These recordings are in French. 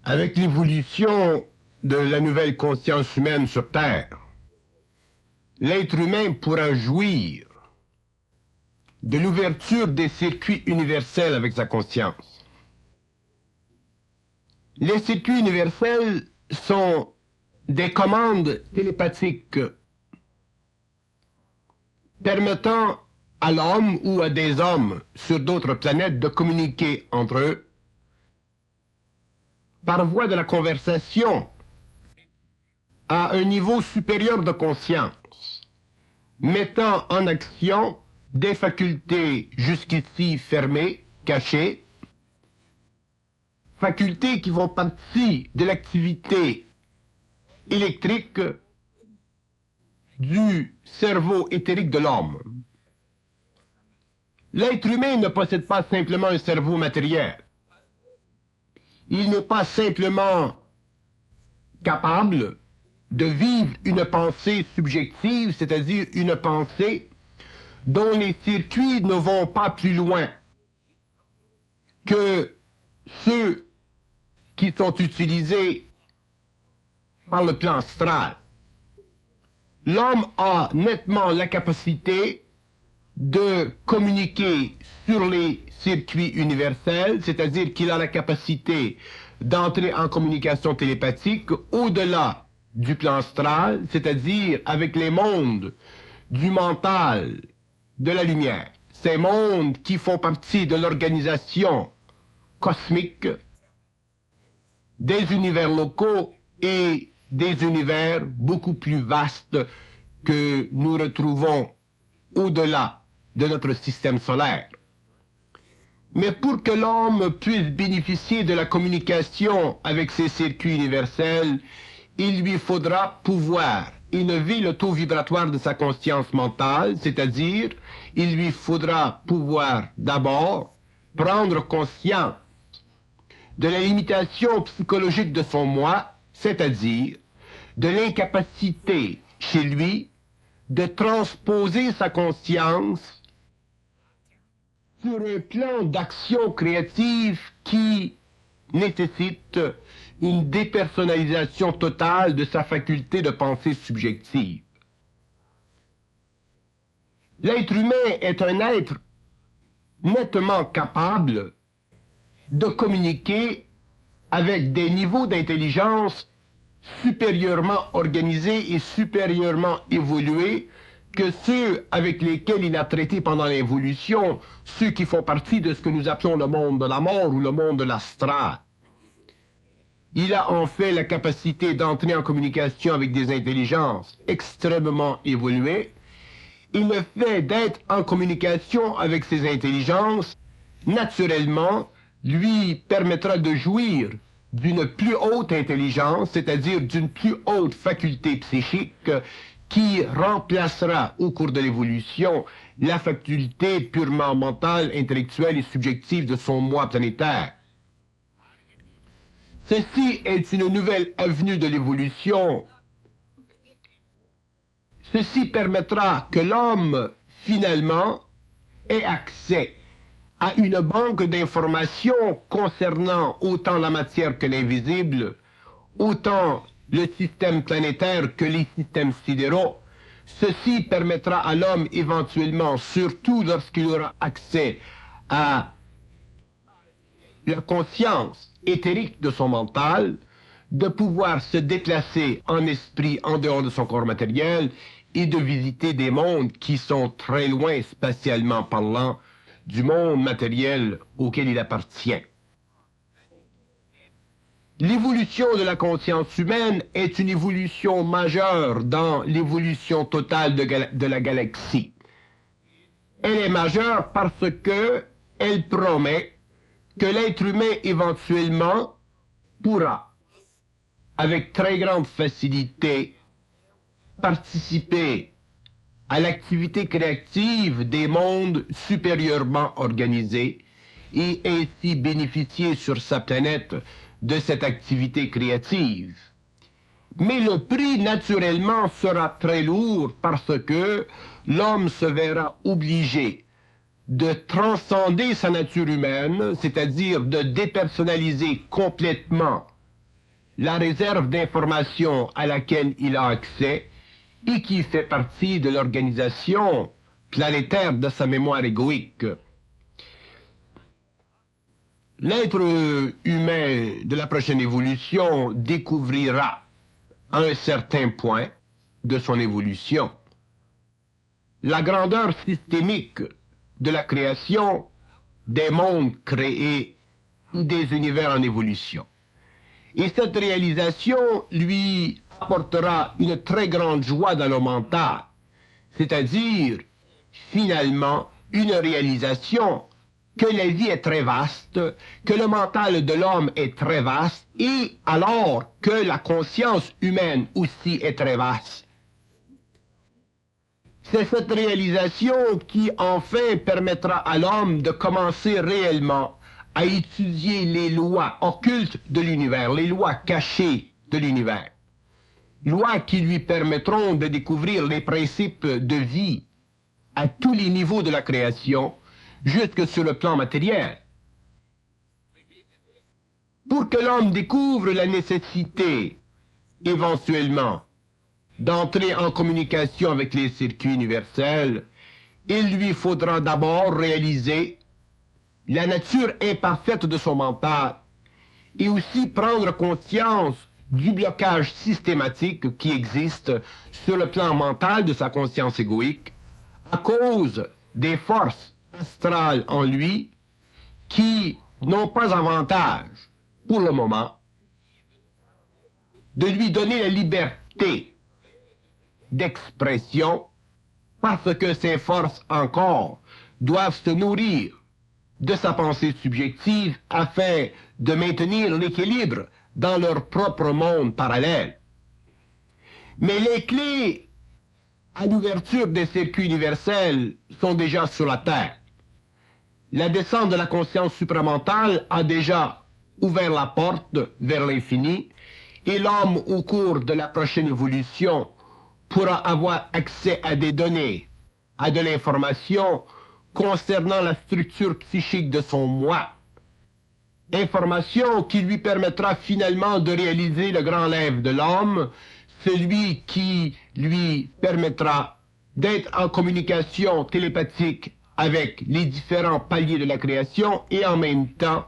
Avec l'évolution de la nouvelle conscience humaine sur Terre, l'être humain pourra jouir de l'ouverture des circuits universels avec sa conscience. Les circuits universels sont des commandes télépathiques permettant à l'homme ou à des hommes sur d'autres planètes de communiquer entre eux par voie de la conversation à un niveau supérieur de conscience, mettant en action des facultés jusqu'ici fermées, cachées, facultés qui font partie de l'activité électrique du cerveau éthérique de l'homme. L'être humain ne possède pas simplement un cerveau matériel. Il n'est pas simplement capable de vivre une pensée subjective, c'est-à-dire une pensée dont les circuits ne vont pas plus loin que ceux qui sont utilisés par le plan astral. L'homme a nettement la capacité de communiquer sur les circuits universels, c'est-à-dire qu'il a la capacité d'entrer en communication télépathique au-delà du plan astral, c'est-à-dire avec les mondes du mental, de la lumière. Ces mondes qui font partie de l'organisation cosmique, des univers locaux et des univers beaucoup plus vastes que nous retrouvons au-delà de notre système solaire. Mais pour que l'homme puisse bénéficier de la communication avec ces circuits universels, il lui faudra pouvoir élever le taux vibratoire de sa conscience mentale, c'est-à-dire, il lui faudra pouvoir d'abord prendre conscience de la limitation psychologique de son moi, c'est-à-dire de l'incapacité chez lui de transposer sa conscience sur un plan d'action créative qui nécessite une dépersonnalisation totale de sa faculté de pensée subjective. L'être humain est un être nettement capable de communiquer avec des niveaux d'intelligence supérieurement organisés et supérieurement évolués que ceux avec lesquels il a traité pendant l'évolution, ceux qui font partie de ce que nous appelons le monde de la mort ou le monde de l'astral. Il a en fait la capacité d'entrer en communication avec des intelligences extrêmement évoluées, et le fait d'être en communication avec ces intelligences, naturellement, lui permettra de jouir d'une plus haute intelligence, c'est-à-dire d'une plus haute faculté psychique qui remplacera au cours de l'évolution la faculté purement mentale, intellectuelle et subjective de son moi planétaire. Ceci est une nouvelle avenue de l'évolution. Ceci permettra que l'homme, finalement, ait accès à une banque d'informations concernant autant la matière que l'invisible, autant le système planétaire que les systèmes sidéraux. Ceci permettra à l'homme éventuellement, surtout lorsqu'il aura accès à la conscience éthérique de son mental, de pouvoir se déplacer en esprit en dehors de son corps matériel et de visiter des mondes qui sont très loin spatialement parlant du monde matériel auquel il appartient. L'évolution de la conscience humaine est une évolution majeure dans l'évolution totale de la galaxie. Elle est majeure parce que elle promet que l'être humain éventuellement pourra, avec très grande facilité, participer à l'activité créative des mondes supérieurement organisés et ainsi bénéficier sur sa planète de cette activité créative. Mais le prix, naturellement, sera très lourd parce que l'homme se verra obligé de transcender sa nature humaine, c'est-à-dire de dépersonnaliser complètement la réserve d'informations à laquelle il a accès et qui fait partie de l'organisation planétaire de sa mémoire égoïque. L'être humain de la prochaine évolution découvrira à un certain point de son évolution la grandeur systémique de la création des mondes créés, des univers en évolution. Et cette réalisation lui apportera une très grande joie dans le mental, c'est-à-dire, finalement, une réalisation que la vie est très vaste, que le mental de l'homme est très vaste, et alors que la conscience humaine aussi est très vaste. C'est cette réalisation qui, enfin, permettra à l'homme de commencer réellement à étudier les lois occultes de l'univers, les lois cachées de l'univers. Lois qui lui permettront de découvrir les principes de vie à tous les niveaux de la création, jusque sur le plan matériel. Pour que l'homme découvre la nécessité, éventuellement, d'entrer en communication avec les circuits universels, il lui faudra d'abord réaliser la nature imparfaite de son mental et aussi prendre conscience du blocage systématique qui existe sur le plan mental de sa conscience égoïque à cause des forces astrales en lui qui n'ont pas avantage, pour le moment, de lui donner la liberté d'expression parce que ces forces encore doivent se nourrir de sa pensée subjective afin de maintenir l'équilibre dans leur propre monde parallèle. Mais les clés à l'ouverture des circuits universels sont déjà sur la Terre. La descente de la conscience supramentale a déjà ouvert la porte vers l'infini et l'homme, au cours de la prochaine évolution, pourra avoir accès à des données, à de l'information concernant la structure psychique de son moi. Information qui lui permettra finalement de réaliser le grand rêve de l'homme, celui qui lui permettra d'être en communication télépathique avec les différents paliers de la création et en même temps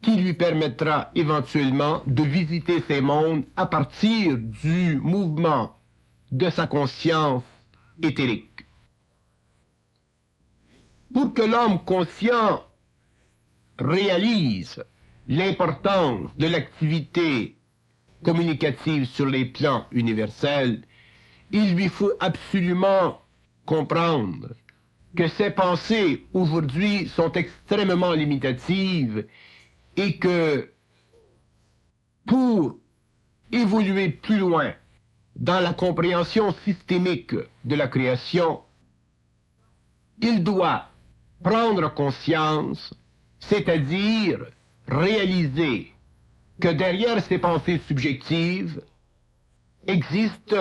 qui lui permettra éventuellement de visiter ces mondes à partir du mouvement de sa conscience éthérique. Pour que l'homme conscient réalise l'importance de l'activité communicative sur les plans universels, il lui faut absolument comprendre que ses pensées aujourd'hui sont extrêmement limitatives et que pour évoluer plus loin dans la compréhension systémique de la création, il doit prendre conscience, c'est-à-dire réaliser que derrière ces pensées subjectives existe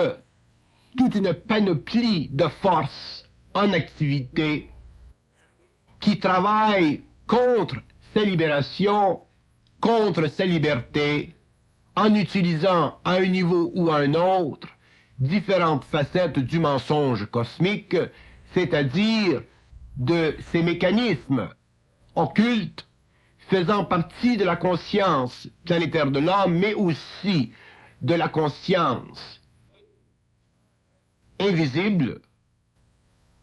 toute une panoplie de forces en activité qui travaillent contre sa libération, contre sa liberté, en utilisant à un niveau ou à un autre différentes facettes du mensonge cosmique, c'est-à-dire de ces mécanismes occultes faisant partie de la conscience planétaire de l'homme, mais aussi de la conscience invisible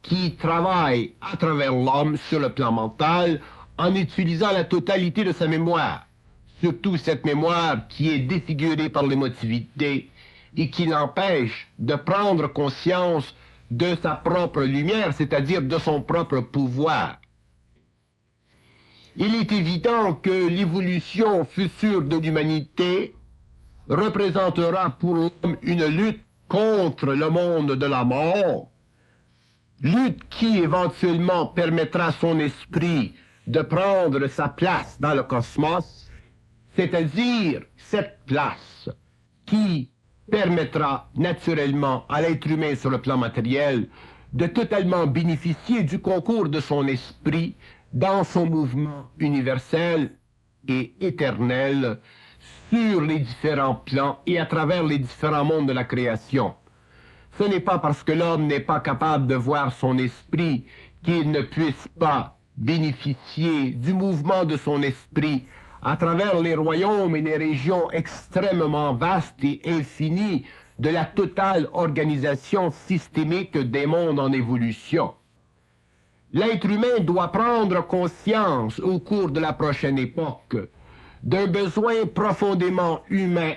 qui travaille à travers l'homme sur le plan mental en utilisant la totalité de sa mémoire, surtout cette mémoire qui est défigurée par l'émotivité et qui l'empêche de prendre conscience de sa propre lumière, c'est-à-dire de son propre pouvoir. Il est évident que l'évolution future de l'humanité représentera pour l'homme une lutte contre le monde de la mort, lutte qui éventuellement permettra à son esprit de prendre sa place dans le cosmos, c'est-à-dire cette place qui permettra naturellement à l'être humain sur le plan matériel de totalement bénéficier du concours de son esprit dans son mouvement universel et éternel sur les différents plans et à travers les différents mondes de la création. Ce n'est pas parce que l'homme n'est pas capable de voir son esprit qu'il ne puisse pas bénéficier du mouvement de son esprit à travers les royaumes et les régions extrêmement vastes et infinies de la totale organisation systémique des mondes en évolution. L'être humain doit prendre conscience au cours de la prochaine époque d'un besoin profondément humain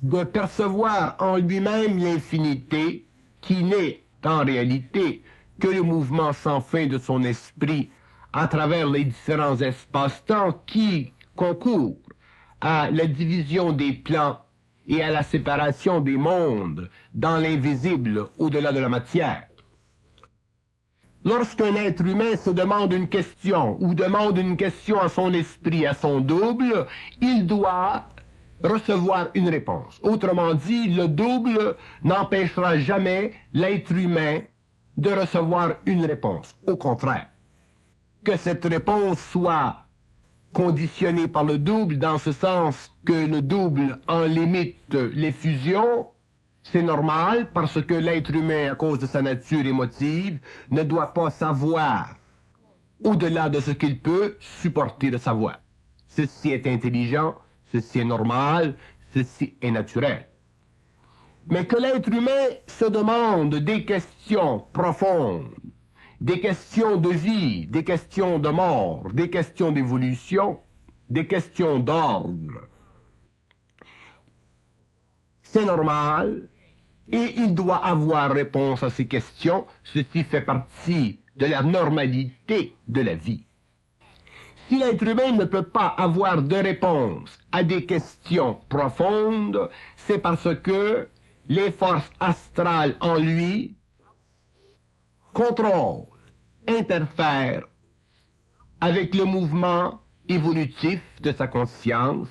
de percevoir en lui-même l'infinité qui n'est en réalité que le mouvement sans fin de son esprit à travers les différents espaces-temps qui concourent à la division des plans et à la séparation des mondes dans l'invisible au-delà de la matière. Lorsqu'un être humain se demande une question ou demande une question à son esprit, à son double, il doit recevoir une réponse. Autrement dit, le double n'empêchera jamais l'être humain de recevoir une réponse. Au contraire, que cette réponse soit conditionnée par le double dans ce sens que le double en limite les fusions, c'est normal parce que l'être humain, à cause de sa nature émotive, ne doit pas savoir au-delà de ce qu'il peut supporter de savoir. Ceci est intelligent, ceci est normal, ceci est naturel. Mais que l'être humain se demande des questions profondes, des questions de vie, des questions de mort, des questions d'évolution, des questions d'ordre, c'est normal et il doit avoir réponse à ces questions. Ceci fait partie de la normalité de la vie. Si l'être humain ne peut pas avoir de réponse à des questions profondes, c'est parce que les forces astrales en lui contrôlent, interfèrent avec le mouvement évolutif de sa conscience,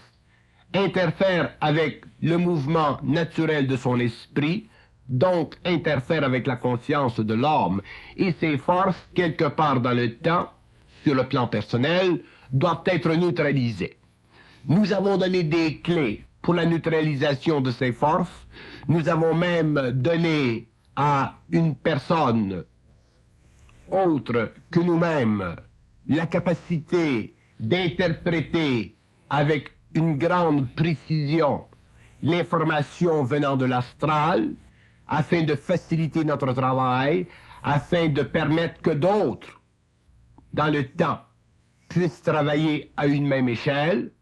interfèrent avec le mouvement naturel de son esprit, donc interfèrent avec la conscience de l'homme. Et ces forces, quelque part dans le temps, sur le plan personnel, doivent être neutralisées. Nous avons donné des clés pour la neutralisation de ces forces. Nous avons même donné à une personne autre que nous-mêmes la capacité d'interpréter avec une grande précision l'information venant de l'astral afin de faciliter notre travail, afin de permettre que d'autres, dans le temps, puissent travailler à une même échelle.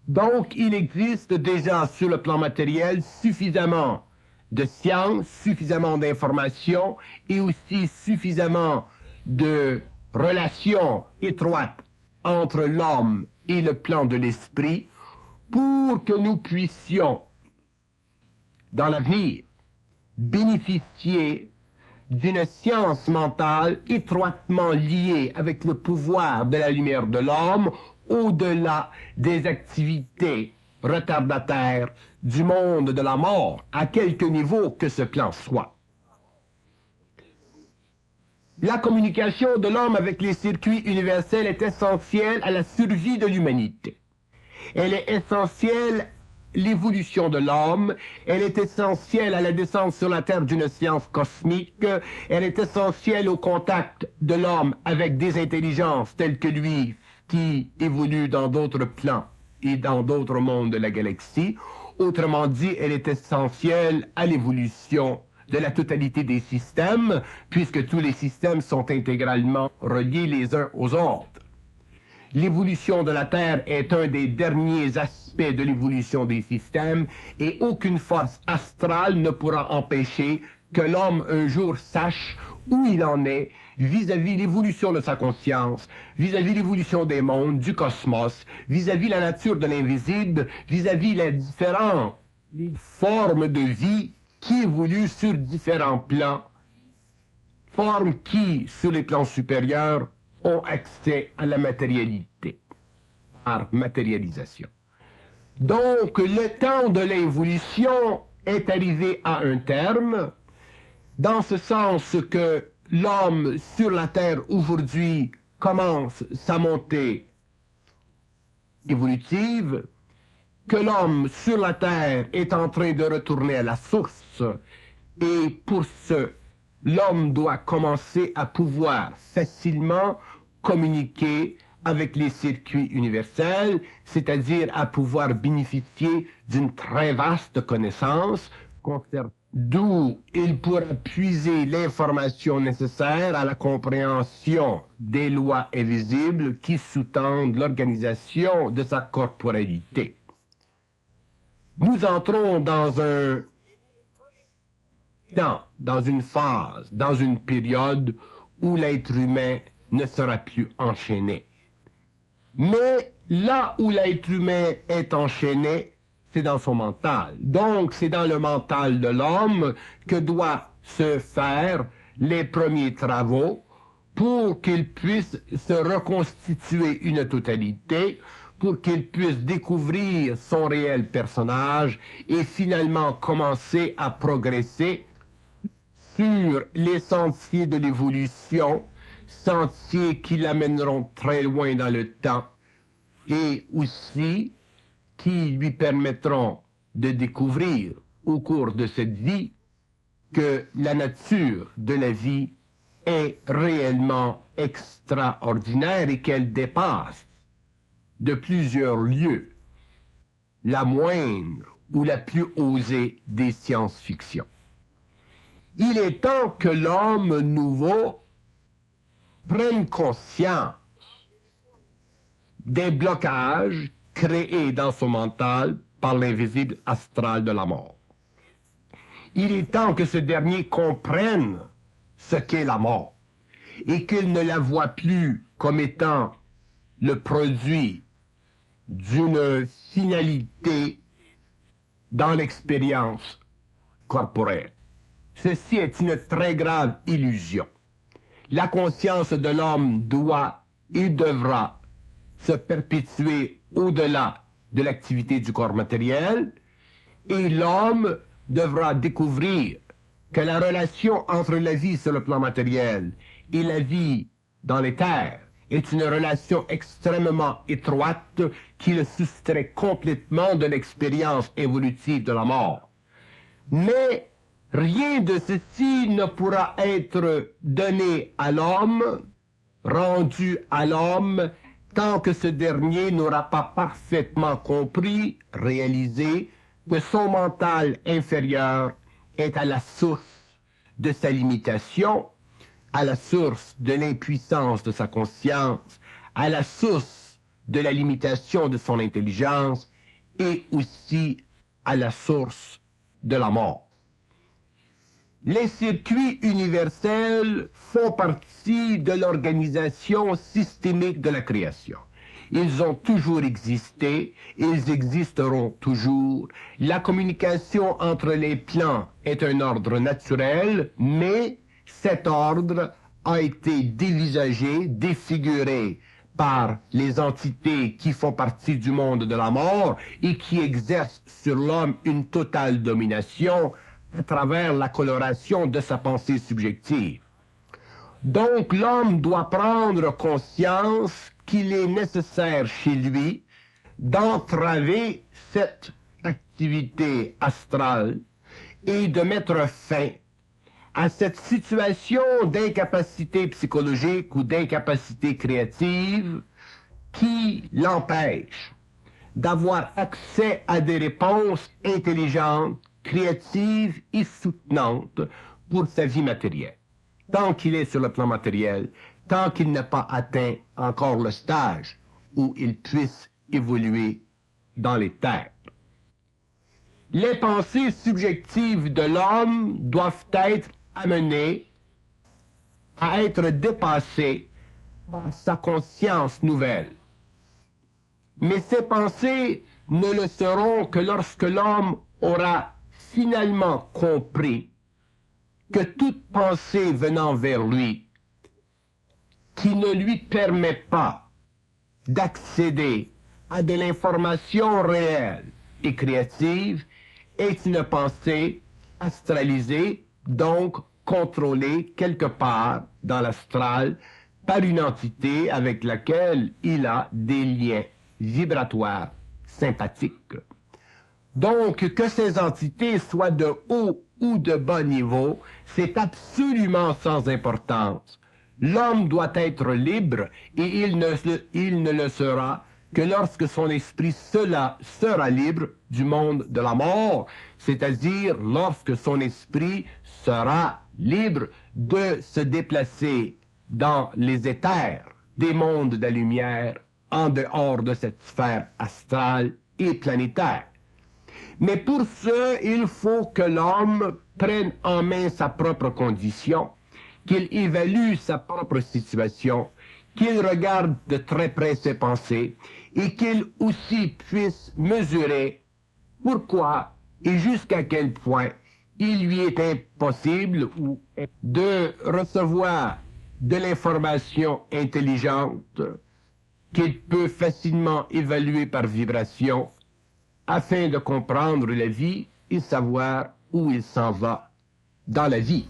Donc, il existe déjà sur le plan matériel suffisamment de science, suffisamment d'informations et aussi suffisamment de relations étroites entre l'homme et le plan de l'esprit pour que nous puissions, dans l'avenir, bénéficier d'une science mentale étroitement liée avec le pouvoir de la lumière de l'homme au-delà des activités retardataires du monde de la mort, à quelque niveau que ce plan soit. La communication de l'homme avec les circuits universels est essentielle à la survie de l'humanité. Elle est essentielle à l'évolution de l'homme, elle est essentielle à la descente sur la Terre d'une science cosmique, elle est essentielle au contact de l'homme avec des intelligences telles que lui qui évoluent dans d'autres plans et dans d'autres mondes de la galaxie. Autrement dit, elle est essentielle à l'évolution de la totalité des systèmes, puisque tous les systèmes sont intégralement reliés les uns aux autres. L'évolution de la Terre est un des derniers aspects de l'évolution des systèmes et aucune force astrale ne pourra empêcher que l'homme un jour sache où il en est vis-à-vis l'évolution de sa conscience, vis-à-vis l'évolution des mondes, du cosmos, vis-à-vis la nature de l'invisible, vis-à-vis les différentes formes de vie qui évoluent sur différents plans, formes qui, sur les plans supérieurs, ont accès à la matérialité, par matérialisation. Donc, le temps de l'évolution est arrivé à un terme, dans ce sens que l'homme sur la Terre aujourd'hui commence sa montée évolutive, que l'homme sur la terre est en train de retourner à la source, et pour ce, l'homme doit commencer à pouvoir facilement communiquer avec les circuits universels, c'est-à-dire à pouvoir bénéficier d'une très vaste connaissance concernant d'où il pourra puiser l'information nécessaire à la compréhension des lois invisibles qui sous-tendent l'organisation de sa corporalité. Nous entrons dans une phase, dans une période où l'être humain ne sera plus enchaîné. Mais là où l'être humain est enchaîné, c'est dans son mental. Donc, c'est dans le mental de l'homme que doivent se faire les premiers travaux pour qu'il puisse se reconstituer une totalité, pour qu'il puisse découvrir son réel personnage et finalement commencer à progresser sur les sentiers de l'évolution, sentiers qui l'amèneront très loin dans le temps et aussi qui lui permettront de découvrir au cours de cette vie que la nature de la vie est réellement extraordinaire et qu'elle dépasse de plusieurs lieux la moindre ou la plus osée des science-fiction. Il est temps que l'homme nouveau prenne conscience des blocages créés dans son mental par l'invisible astral de la mort. Il est temps que ce dernier comprenne ce qu'est la mort et qu'il ne la voit plus comme étant le produit d'une finalité dans l'expérience corporelle. Ceci est une très grave illusion. La conscience de l'homme doit et devra se perpétuer au-delà de l'activité du corps matériel, et l'homme devra découvrir que la relation entre la vie sur le plan matériel et la vie dans les terres est une relation extrêmement étroite qui le soustrait complètement de l'expérience évolutive de la mort. Mais rien de ceci ne pourra être donné à l'homme, rendu à l'homme, tant que ce dernier n'aura pas parfaitement compris, réalisé, que son mental inférieur est à la source de sa limitation, à la source de l'impuissance de sa conscience, à la source de la limitation de son intelligence et aussi à la source de la mort. Les circuits universels font partie de l'organisation systémique de la création. Ils ont toujours existé, ils existeront toujours. La communication entre les plans est un ordre naturel, mais cet ordre a été dévisagé, défiguré par les entités qui font partie du monde de la mort et qui exercent sur l'homme une totale domination à travers la coloration de sa pensée subjective. Donc l'homme doit prendre conscience qu'il est nécessaire chez lui d'entraver cette activité astrale et de mettre fin à cette situation d'incapacité psychologique ou d'incapacité créative qui l'empêche d'avoir accès à des réponses intelligentes, créatives et soutenantes pour sa vie matérielle. Tant qu'il est sur le plan matériel, tant qu'il n'a pas atteint encore le stage où il puisse évoluer dans les terres. Les pensées subjectives de l'homme doivent être amenées à être dépassées par sa conscience nouvelle. Mais ces pensées ne le seront que lorsque l'homme aura finalement compris que toute pensée venant vers lui qui ne lui permet pas d'accéder à de l'information réelle et créative est une pensée astralisée, donc contrôlée quelque part dans l'astral par une entité avec laquelle il a des liens vibratoires sympathiques. Donc, que ces entités soient de haut ou de bas niveau, c'est absolument sans importance. L'homme doit être libre et il ne le sera que lorsque son esprit sera libre du monde de la mort, c'est-à-dire lorsque son esprit sera libre de se déplacer dans les éthers des mondes de la lumière en dehors de cette sphère astrale et planétaire. Mais pour ce, il faut que l'homme prenne en main sa propre condition, qu'il évalue sa propre situation, qu'il regarde de très près ses pensées et qu'il aussi puisse mesurer pourquoi et jusqu'à quel point il lui est impossible de recevoir de l'information intelligente qu'il peut facilement évaluer par vibration afin de comprendre la vie et savoir où il s'en va dans la vie.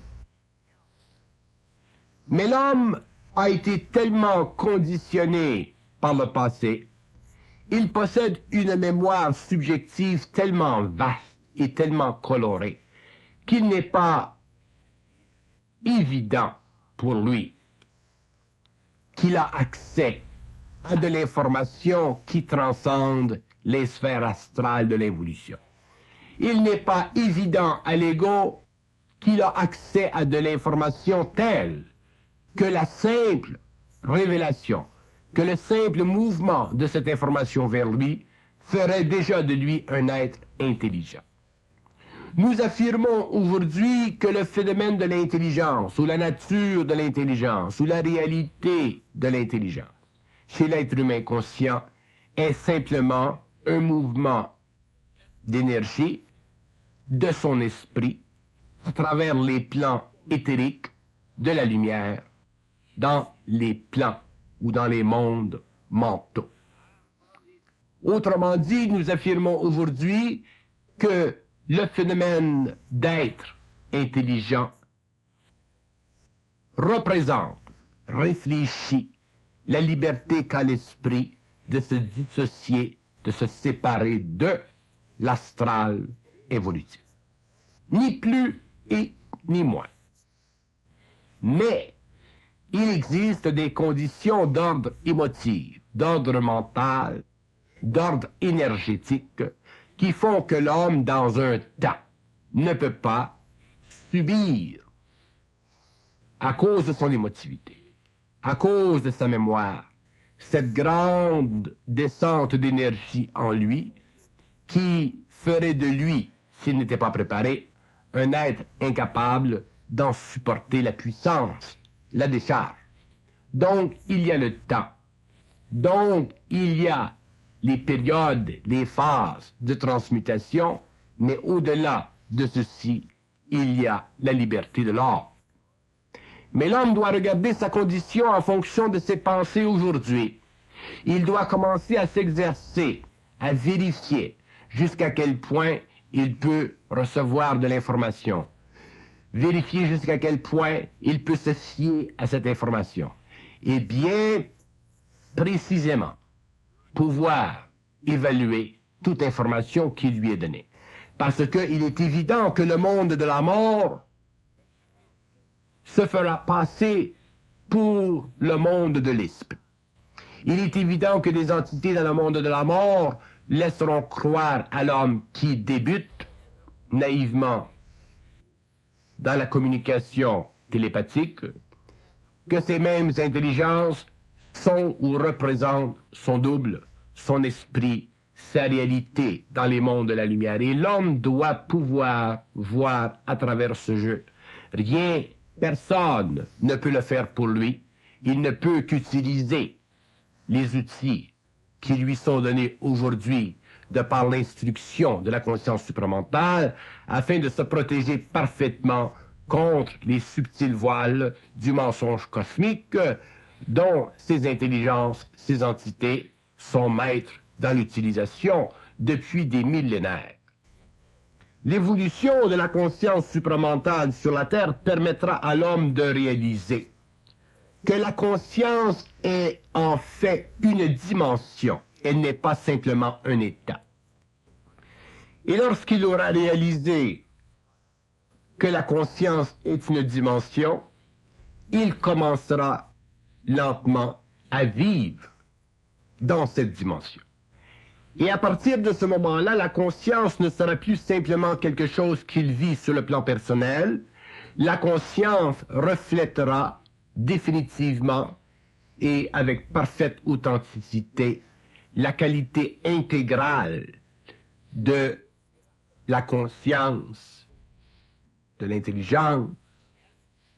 Mais l'homme a été tellement conditionné par le passé, il possède une mémoire subjective tellement vaste et tellement colorée qu'il n'est pas évident pour lui qu'il a accès à de l'information qui transcende les sphères astrales de l'évolution. Il n'est pas évident à l'ego qu'il a accès à de l'information telle que la simple révélation, que le simple mouvement de cette information vers lui ferait déjà de lui un être intelligent. Nous affirmons aujourd'hui que le phénomène de l'intelligence, ou la nature de l'intelligence, ou la réalité de l'intelligence, chez l'être humain conscient, est simplement un mouvement d'énergie de son esprit à travers les plans éthériques de la lumière dans les plans ou dans les mondes mentaux. Autrement dit, nous affirmons aujourd'hui que le phénomène d'être intelligent représente, réfléchit la liberté qu'a l'esprit de se dissocier, de se séparer de l'astral évolutif. Ni plus et ni moins. Mais il existe des conditions d'ordre émotif, d'ordre mental, d'ordre énergétique, qui font que l'homme, dans un temps, ne peut pas subir, à cause de son émotivité, à cause de sa mémoire, cette grande descente d'énergie en lui qui ferait de lui, s'il n'était pas préparé, un être incapable d'en supporter la puissance, la décharge. Donc, il y a le temps. Donc, il y a les périodes, les phases de transmutation, mais au-delà de ceci, il y a la liberté de l'homme. Mais l'homme doit regarder sa condition en fonction de ses pensées aujourd'hui. Il doit commencer à s'exercer, à vérifier jusqu'à quel point il peut recevoir de l'information. Vérifier jusqu'à quel point il peut se fier à cette information. Et bien précisément pouvoir évaluer toute information qui lui est donnée. Parce qu'il est évident que le monde de la mort se fera passer pour le monde de l'esprit. Il est évident que des entités dans le monde de la mort laisseront croire à l'homme qui débute naïvement dans la communication télépathique que ces mêmes intelligences sont ou représentent son double, son esprit, sa réalité dans les mondes de la lumière. Et l'homme doit pouvoir voir à travers ce jeu. Rien, personne ne peut le faire pour lui. Il ne peut qu'utiliser les outils qui lui sont donnés aujourd'hui de par l'instruction de la conscience supramentale afin de se protéger parfaitement contre les subtils voiles du mensonge cosmique dont ces intelligences, ces entités sont maîtres dans l'utilisation depuis des millénaires. L'évolution de la conscience supramentale sur la Terre permettra à l'homme de réaliser que la conscience est en fait une dimension, elle n'est pas simplement un état. Et lorsqu'il aura réalisé que la conscience est une dimension, il commencera lentement à vivre dans cette dimension. Et à partir de ce moment-là, la conscience ne sera plus simplement quelque chose qu'il vit sur le plan personnel. La conscience reflètera définitivement et avec parfaite authenticité la qualité intégrale de la conscience, de l'intelligence,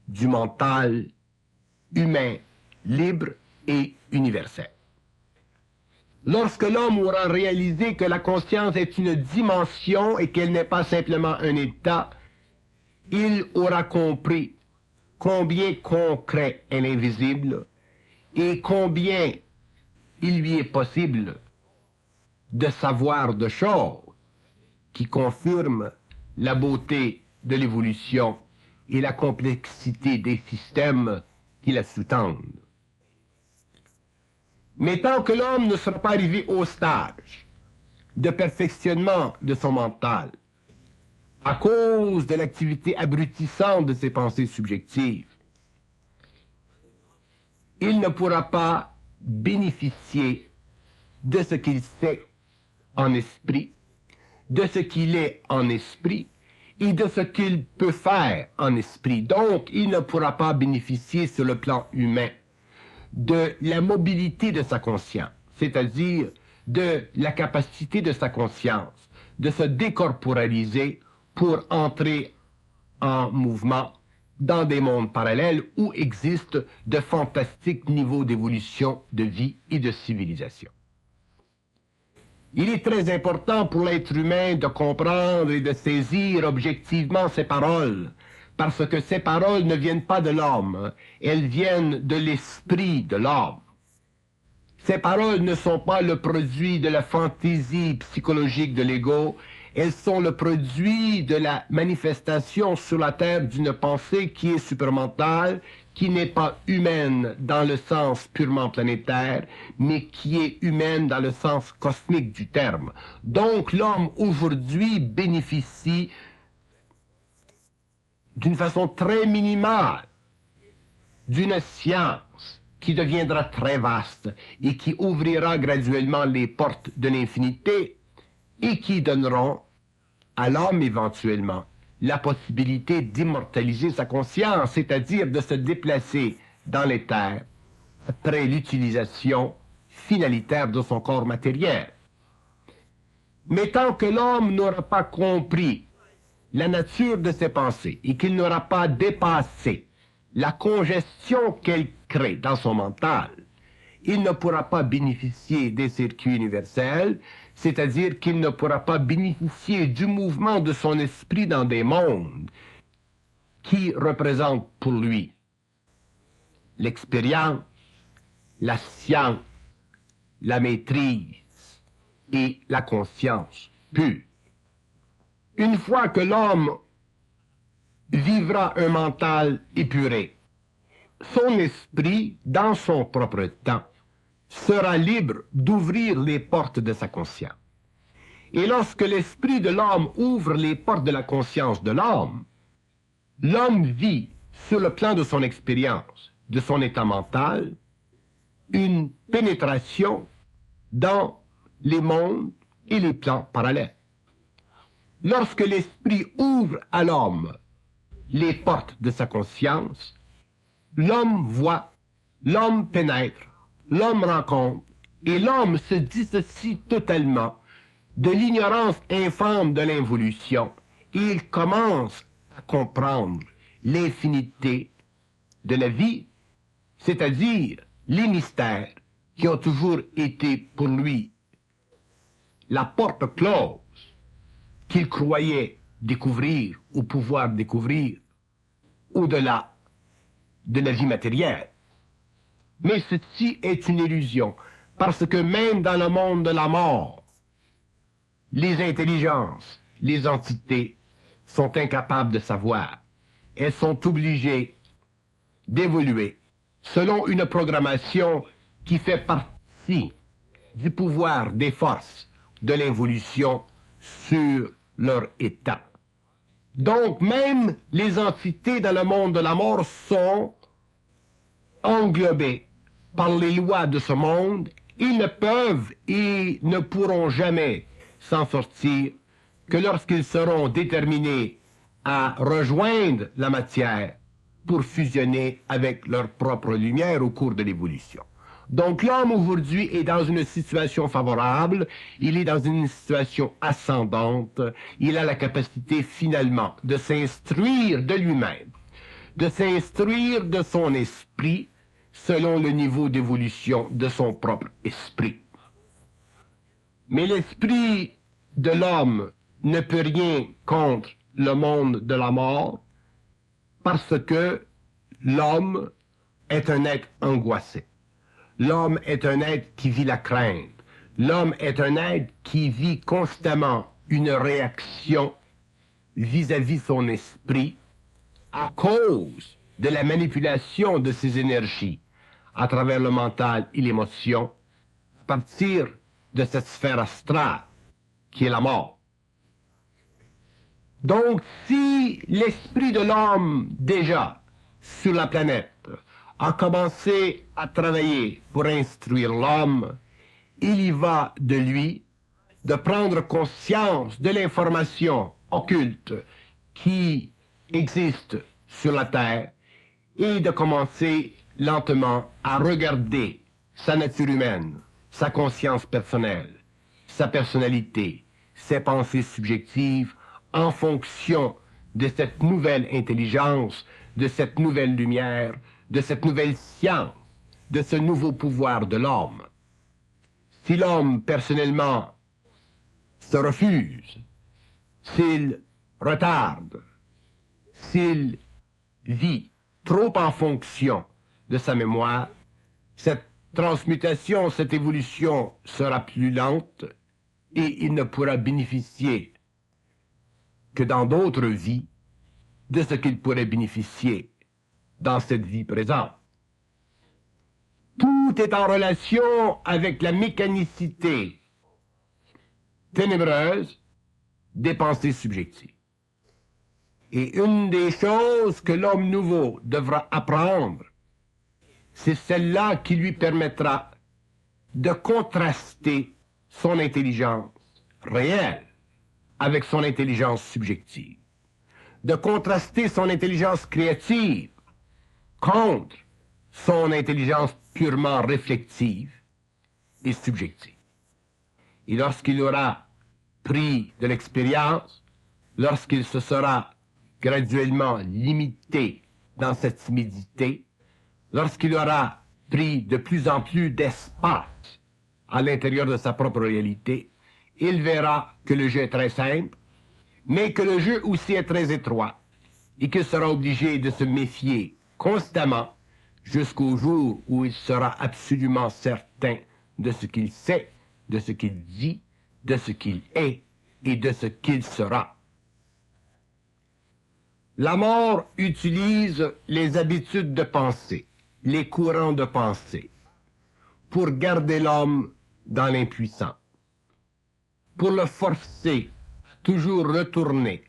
du mental humain, libre et universel. Lorsque l'homme aura réalisé que la conscience est une dimension et qu'elle n'est pas simplement un état, il aura compris combien concret est l'invisible et combien il lui est possible de savoir de choses qui confirment la beauté de l'évolution et la complexité des systèmes qui la sous-tendent. Mais tant que l'homme ne sera pas arrivé au stage de perfectionnement de son mental, à cause de l'activité abrutissante de ses pensées subjectives, il ne pourra pas bénéficier de ce qu'il sait en esprit, de ce qu'il est en esprit et de ce qu'il peut faire en esprit. Donc, il ne pourra pas bénéficier sur le plan humain de la mobilité de sa conscience, c'est-à-dire de la capacité de sa conscience de se décorporaliser pour entrer en mouvement dans des mondes parallèles où existent de fantastiques niveaux d'évolution, de vie et de civilisation. Il est très important pour l'être humain de comprendre et de saisir objectivement ces paroles, parce que ces paroles ne viennent pas de l'homme, elles viennent de l'esprit de l'homme. Ces paroles ne sont pas le produit de la fantaisie psychologique de l'ego, elles sont le produit de la manifestation sur la terre d'une pensée qui est supramentale, qui n'est pas humaine dans le sens purement planétaire, mais qui est humaine dans le sens cosmique du terme. Donc l'homme aujourd'hui bénéficie d'une façon très minimale d'une science qui deviendra très vaste et qui ouvrira graduellement les portes de l'infinité et qui donneront à l'homme éventuellement la possibilité d'immortaliser sa conscience, c'est-à-dire de se déplacer dans l'éther après l'utilisation finalitaire de son corps matériel. Mais tant que l'homme n'aura pas compris la nature de ses pensées et qu'il n'aura pas dépassé la congestion qu'elle crée dans son mental, il ne pourra pas bénéficier des circuits universels, c'est-à-dire qu'il ne pourra pas bénéficier du mouvement de son esprit dans des mondes qui représentent pour lui l'expérience, la science, la maîtrise et la conscience pure. Une fois que l'homme vivra un mental épuré, son esprit, dans son propre temps, sera libre d'ouvrir les portes de sa conscience. Et lorsque l'esprit de l'homme ouvre les portes de la conscience de l'homme, l'homme vit sur le plan de son expérience, de son état mental, une pénétration dans les mondes et les plans parallèles. Lorsque l'esprit ouvre à l'homme les portes de sa conscience, l'homme voit, l'homme pénètre, l'homme rencontre, et l'homme se dissocie totalement de l'ignorance infâme de l'involution, et il commence à comprendre l'infinité de la vie, c'est-à-dire les mystères qui ont toujours été pour lui la porte close qu'il croyait découvrir ou pouvoir découvrir au-delà de la vie matérielle. Mais ceci est une illusion, parce que même dans le monde de la mort, les intelligences, les entités sont incapables de savoir. Elles sont obligées d'évoluer selon une programmation qui fait partie du pouvoir des forces de l'involution sur leur état. Donc même les entités dans le monde de la mort sont englobées par les lois de ce monde. Ils ne peuvent et ne pourront jamais s'en sortir que lorsqu'ils seront déterminés à rejoindre la matière pour fusionner avec leur propre lumière au cours de l'évolution. Donc l'homme aujourd'hui est dans une situation favorable, il est dans une situation ascendante, il a la capacité finalement de s'instruire de lui-même, de s'instruire de son esprit selon le niveau d'évolution de son propre esprit. Mais l'esprit de l'homme ne peut rien contre le monde de la mort parce que l'homme est un être angoissé. L'homme est un être qui vit la crainte. L'homme est un être qui vit constamment une réaction vis-à-vis son esprit à cause de la manipulation de ses énergies à travers le mental et l'émotion à partir de cette sphère astrale qui est la mort. Donc, si l'esprit de l'homme, déjà, sur la planète, a commencé à travailler pour instruire l'homme, il y va de lui de prendre conscience de l'information occulte qui existe sur la Terre et de commencer lentement à regarder sa nature humaine, sa conscience personnelle, sa personnalité, ses pensées subjectives en fonction de cette nouvelle intelligence, de cette nouvelle lumière, de cette nouvelle science, de ce nouveau pouvoir de l'homme. Si l'homme, personnellement, se refuse, s'il retarde, s'il vit trop en fonction de sa mémoire, cette transmutation, cette évolution sera plus lente et il ne pourra bénéficier que dans d'autres vies de ce qu'il pourrait bénéficier dans cette vie présente. Tout est en relation avec la mécanicité ténébreuse des pensées subjectives. Et une des choses que l'homme nouveau devra apprendre, c'est celle-là qui lui permettra de contraster son intelligence réelle avec son intelligence subjective, de contraster son intelligence créative contre son intelligence purement réflexive et subjective. Et lorsqu'il aura pris de l'expérience, lorsqu'il se sera graduellement limité dans cette timidité, lorsqu'il aura pris de plus en plus d'espace à l'intérieur de sa propre réalité, il verra que le jeu est très simple, mais que le jeu aussi est très étroit, et qu'il sera obligé de se méfier constamment jusqu'au jour où il sera absolument certain de ce qu'il sait, de ce qu'il dit, de ce qu'il est et de ce qu'il sera. La mort utilise les habitudes de pensée, les courants de pensée, pour garder l'homme dans l'impuissance, pour le forcer à toujours retourner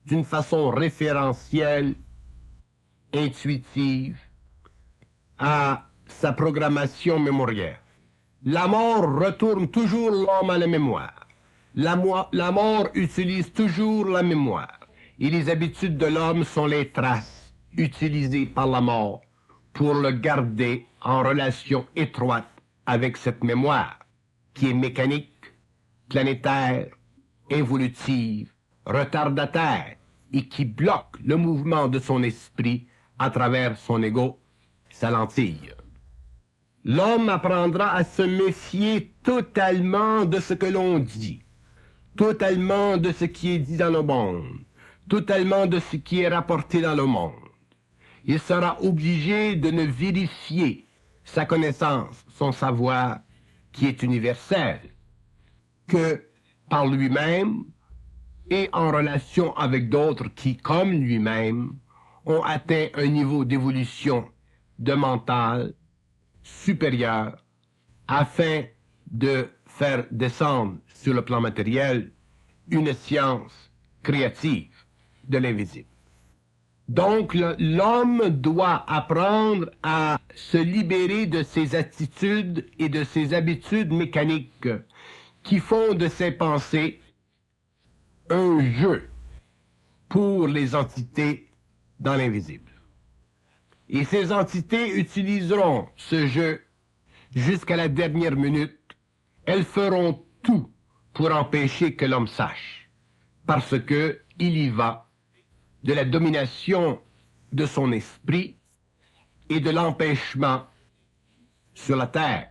d'une façon référentielle, intuitive, à sa programmation mémorielle. La mort retourne toujours l'homme à la mémoire. La mort utilise toujours la mémoire. Et les habitudes de l'homme sont les traces utilisées par la mort pour le garder en relation étroite avec cette mémoire qui est mécanique, planétaire, évolutive, retardataire et qui bloque le mouvement de son esprit à travers son ego, sa lentille. L'homme apprendra à se méfier totalement de ce que l'on dit, totalement de ce qui est dit dans le monde, totalement de ce qui est rapporté dans le monde. Il sera obligé de ne vérifier sa connaissance, son savoir, qui est universel, que par lui-même et en relation avec d'autres qui, comme lui-même, ont atteint un niveau d'évolution de mental supérieur afin de faire descendre sur le plan matériel une science créative de l'invisible. Donc, l'homme doit apprendre à se libérer de ses attitudes et de ses habitudes mécaniques qui font de ses pensées un jeu pour les entités dans l'invisible. Et ces entités utiliseront ce jeu jusqu'à la dernière minute. Elles feront tout pour empêcher que l'homme sache, parce que il y va de la domination de son esprit et de l'empêchement sur la terre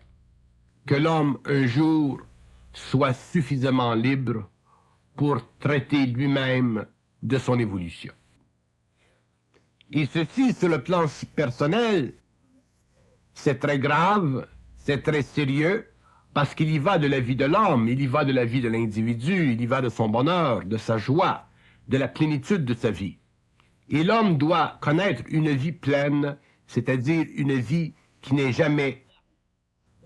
que l'homme un jour soit suffisamment libre pour traiter lui-même de son évolution. Et ceci, sur le plan personnel, c'est très grave, c'est très sérieux, parce qu'il y va de la vie de l'homme, il y va de la vie de l'individu, il y va de son bonheur, de sa joie, de la plénitude de sa vie. Et l'homme doit connaître une vie pleine, c'est-à-dire une vie qui n'est jamais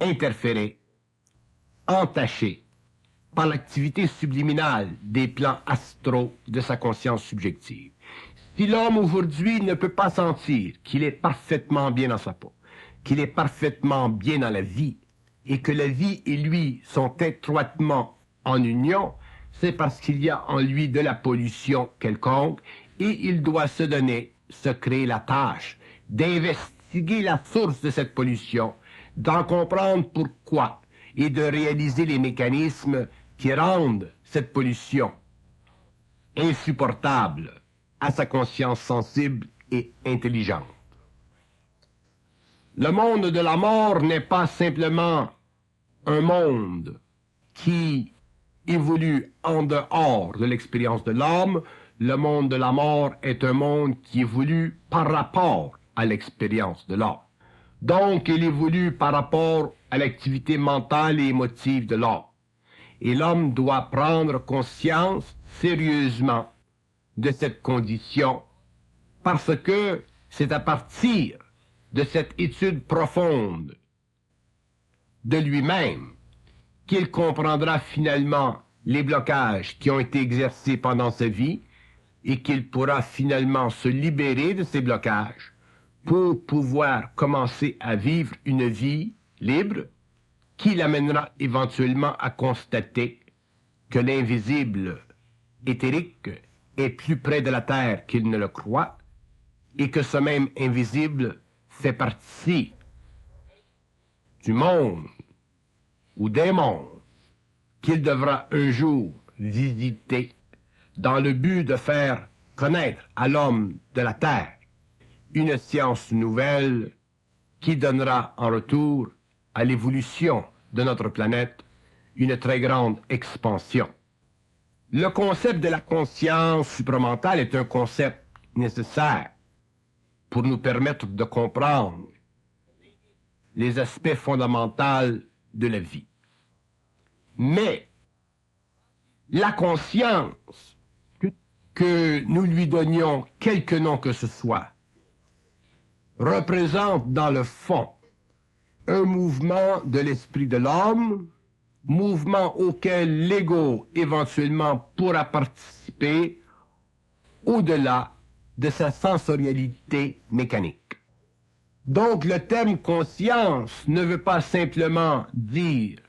interférée, entachée par l'activité subliminale des plans astraux de sa conscience subjective. Si l'homme aujourd'hui ne peut pas sentir qu'il est parfaitement bien dans sa peau, qu'il est parfaitement bien dans la vie, et que la vie et lui sont étroitement en union, c'est parce qu'il y a en lui de la pollution quelconque, et il doit se donner, se créer la tâche d'investiguer la source de cette pollution, d'en comprendre pourquoi, et de réaliser les mécanismes qui rendent cette pollution insupportable à sa conscience sensible et intelligente. Le monde de la mort n'est pas simplement un monde qui évolue en dehors de l'expérience de l'homme. Le monde de la mort est un monde qui évolue par rapport à l'expérience de l'homme. Donc, il évolue par rapport à l'activité mentale et émotive de l'homme. Et l'homme doit prendre conscience sérieusement de cette condition, parce que c'est à partir de cette étude profonde de lui-même qu'il comprendra finalement les blocages qui ont été exercés pendant sa vie et qu'il pourra finalement se libérer de ces blocages pour pouvoir commencer à vivre une vie libre qui l'amènera éventuellement à constater que l'invisible éthérique est plus près de la terre qu'il ne le croit et que ce même invisible fait partie du monde ou des mondes qu'il devra un jour visiter dans le but de faire connaître à l'homme de la terre une science nouvelle qui donnera en retour à l'évolution de notre planète une très grande expansion. Le concept de la conscience supramentale est un concept nécessaire pour nous permettre de comprendre les aspects fondamentaux de la vie. Mais la conscience, que nous lui donnions quelque nom que ce soit, représente dans le fond un mouvement de l'esprit de l'homme, mouvement auquel l'ego éventuellement pourra participer au-delà de sa sensorialité mécanique. Donc le terme conscience ne veut pas simplement dire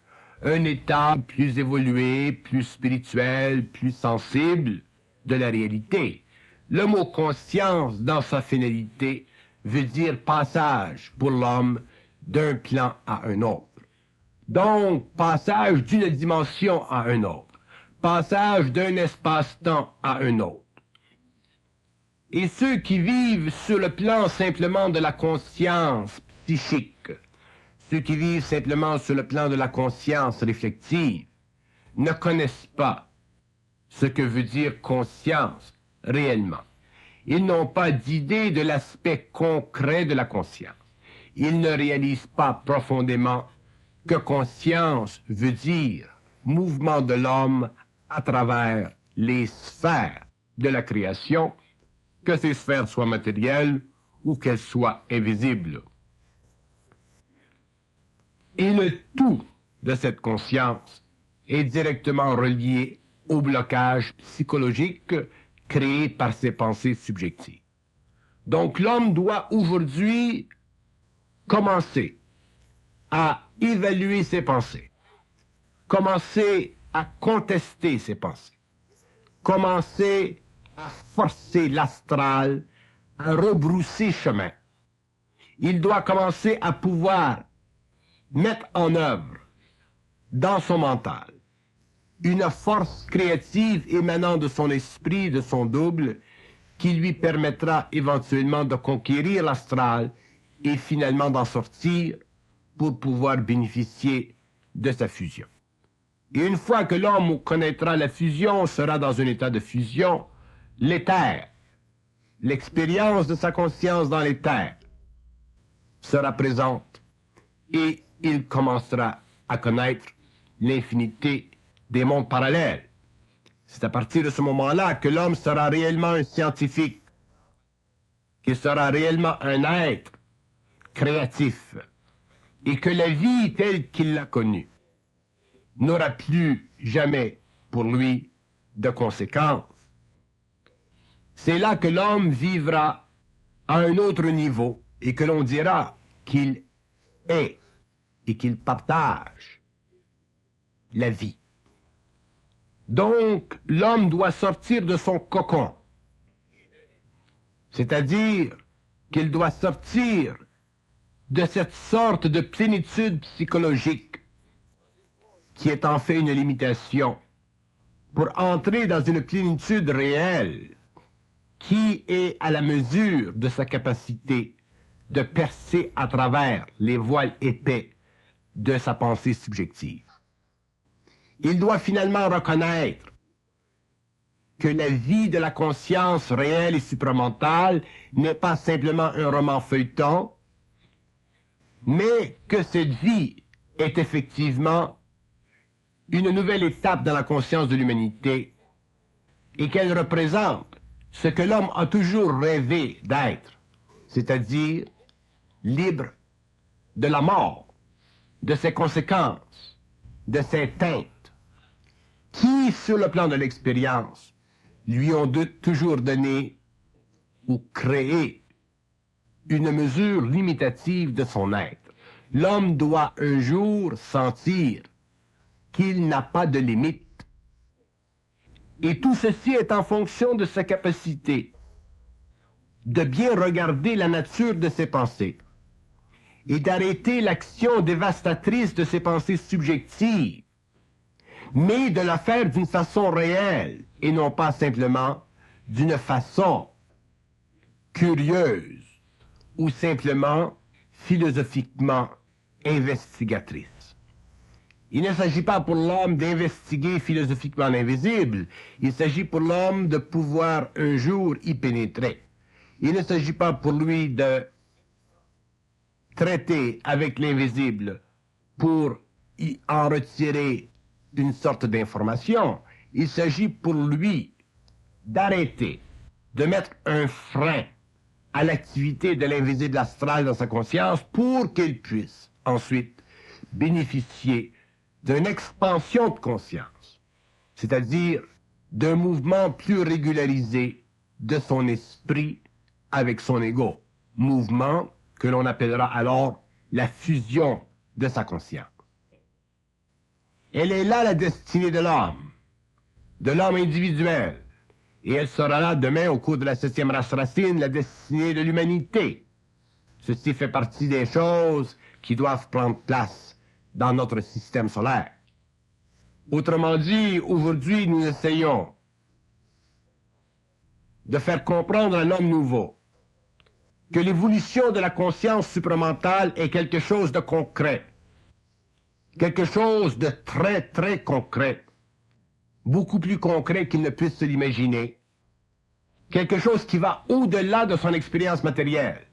un état plus évolué, plus spirituel, plus sensible de la réalité. Le mot conscience dans sa finalité veut dire passage pour l'homme d'un plan à un autre. Donc, passage d'une dimension à un autre. Passage d'un espace-temps à un autre. Et ceux qui vivent sur le plan simplement de la conscience psychique, ceux qui vivent simplement sur le plan de la conscience réflexive, ne connaissent pas ce que veut dire conscience réellement. Ils n'ont pas d'idée de l'aspect concret de la conscience. Ils ne réalisent pas profondément que conscience veut dire mouvement de l'homme à travers les sphères de la création, que ces sphères soient matérielles ou qu'elles soient invisibles. Et le tout de cette conscience est directement relié au blocage psychologique créé par ses pensées subjectives. Donc l'homme doit aujourd'hui commencer à évaluer ses pensées, commencer à contester ses pensées, commencer à forcer l'astral à rebrousser chemin. Il doit commencer à pouvoir mettre en œuvre dans son mental une force créative émanant de son esprit, de son double, qui lui permettra éventuellement de conquérir l'astral et finalement d'en sortir pour pouvoir bénéficier de sa fusion. Et une fois que l'homme connaîtra la fusion, sera dans un état de fusion, l'éther, l'expérience de sa conscience dans l'éther, sera présente et il commencera à connaître l'infinité des mondes parallèles. C'est à partir de ce moment-là que l'homme sera réellement un scientifique, qu'il sera réellement un être créatif, et que la vie telle qu'il l'a connue n'aura plus jamais pour lui de conséquences. C'est là que l'homme vivra à un autre niveau et que l'on dira qu'il est et qu'il partage la vie. Donc, l'homme doit sortir de son cocon, c'est-à-dire qu'il doit sortir de cette sorte de plénitude psychologique qui est en fait une limitation, pour entrer dans une plénitude réelle qui est à la mesure de sa capacité de percer à travers les voiles épais de sa pensée subjective. Il doit finalement reconnaître que la vie de la conscience réelle et supramentale n'est pas simplement un roman feuilleton, mais que cette vie est effectivement une nouvelle étape dans la conscience de l'humanité et qu'elle représente ce que l'homme a toujours rêvé d'être, c'est-à-dire libre de la mort, de ses conséquences, de ses teintes, qui, sur le plan de l'expérience, lui ont toujours donné ou créé une mesure limitative de son être. L'homme doit un jour sentir qu'il n'a pas de limite. Et tout ceci est en fonction de sa capacité de bien regarder la nature de ses pensées et d'arrêter l'action dévastatrice de ses pensées subjectives, mais de la faire d'une façon réelle et non pas simplement d'une façon curieuse ou simplement philosophiquement investigatrice. Il ne s'agit pas pour l'homme d'investiguer philosophiquement l'invisible, il s'agit pour l'homme de pouvoir un jour y pénétrer. Il ne s'agit pas pour lui de traiter avec l'invisible pour y en retirer une sorte d'information. Il s'agit pour lui d'arrêter, de mettre un frein à l'activité de l'invisible astral dans sa conscience pour qu'il puisse ensuite bénéficier d'une expansion de conscience, c'est-à-dire d'un mouvement plus régularisé de son esprit avec son ego, mouvement que l'on appellera alors la fusion de sa conscience. Elle est là la destinée de l'homme individuel, et elle sera là demain au cours de la 7e race racine, la destinée de l'humanité. Ceci fait partie des choses qui doivent prendre place dans notre système solaire. Autrement dit, aujourd'hui, nous essayons de faire comprendre à l'homme nouveau que l'évolution de la conscience supramentale est quelque chose de concret, quelque chose de très, très concret, beaucoup plus concret qu'il ne puisse se l'imaginer, quelque chose qui va au-delà de son expérience matérielle,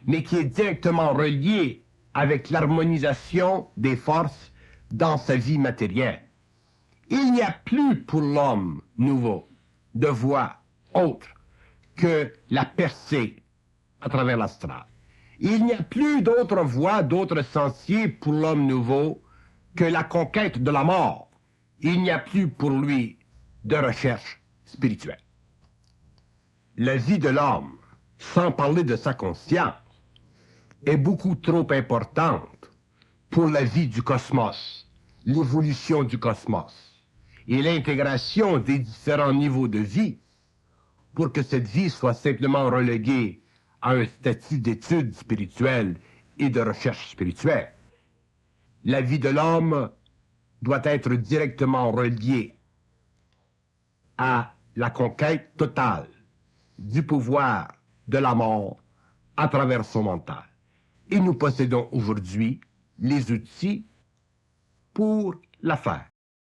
mais qui est directement relié avec l'harmonisation des forces dans sa vie matérielle. Il n'y a plus pour l'homme nouveau de voie autre que la percée à travers l'astral. Il n'y a plus d'autre voie, d'autre sentier pour l'homme nouveau que la conquête de la mort. Il n'y a plus pour lui de recherche spirituelle. La vie de l'homme, sans parler de sa conscience, est beaucoup trop importante pour la vie du cosmos, l'évolution du cosmos et l'intégration des différents niveaux de vie pour que cette vie soit simplement reléguée à un statut d'étude spirituelle et de recherche spirituelle. La vie de l'homme doit être directement reliée à la conquête totale du pouvoir de la mort à travers son mental. Et nous possédons aujourd'hui les outils pour la faire.